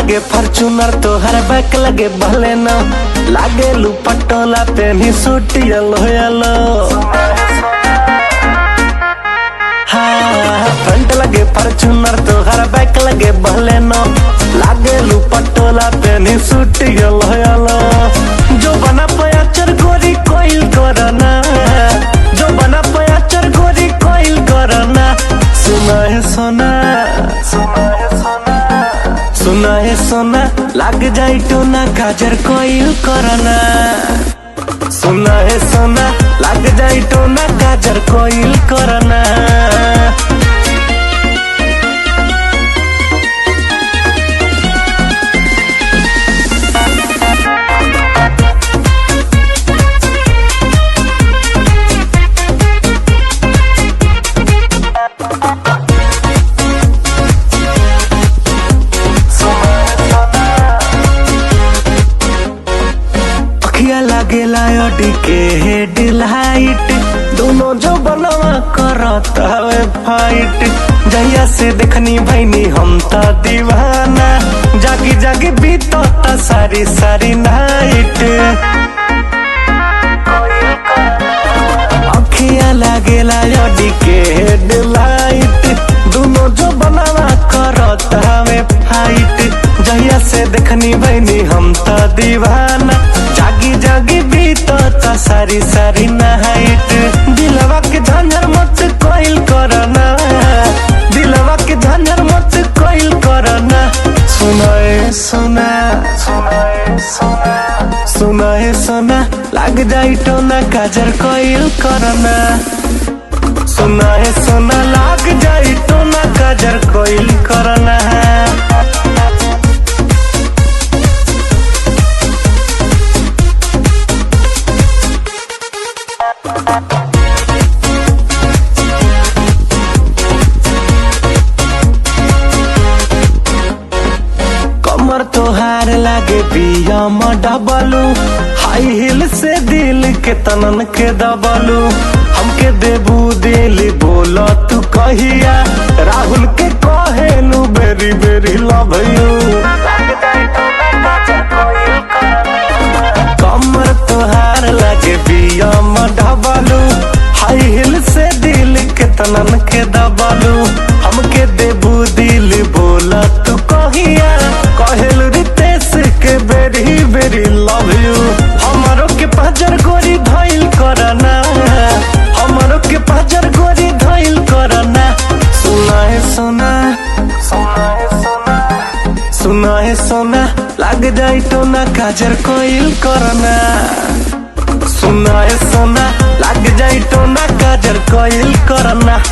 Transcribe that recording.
लगे फॉर्च्यूनर तोहर बैक लगे भले न लागे लू पटोला पेनी सूट येलो येलो। हाँ फ्रंट लगे फॉर्च्यूनर तोहर बैक लगे भले न लागे लू पटोला पेनी सूट येलो येलो। जो बना पयाचर गोरी कोइल करना, जो बना पयाचर गोरी कोइल करना। सुना है सोना, सुना है सोना लग जाई टोना काजर कोइल करना। सुना है सोना लग जाई टोना काजर कोइल करना। लागेला ऑडी के हेडलाइट दोनों जो बनवा करता है फाइट। जहिया से देखनी भैनी हम तो दीवाना जागी जागी बीतता सारी सारी नाइट। अखियां लागेला ऑडी के हेडलाइट दोनों जो बनवा करता है फाइट। जहिया से देखनी भैनी हम तो दीवाना जागी जागी बीतता सारी सारी नाइट। दिलवा के झंझर मत कोइल करना, दिलवा के झंझर मत कोइल करना। सुनाए सोना, सुनाए सोना लग जाई टोना काजर कोइल करना। सुनाए सोना लग जाई टोना काजर कोइल करना। कमर तोहार लागे पियम डबलू हाई हिल से दिल के तनन के दबलू। हमके देबू दिल बोला तू कहिया राहुल के कहेलू बेरी बेरी लव यू। कमर तोहार लागे पियम डबलू हाई हिल से दिल के तनन के दबलू। हमके देबू दिल बोला तू कहिया कहेल रितेश के बेरी बेरी लव यू। हमारो के पाजर गोरी धइल करना, हमारो के पाजर गोरी धइल करना। सुना है सोना, सुना है सोना लग जाई टोना काजर कोइल करना। सुना है सोना लग जाई टोना काजर कोइल करना।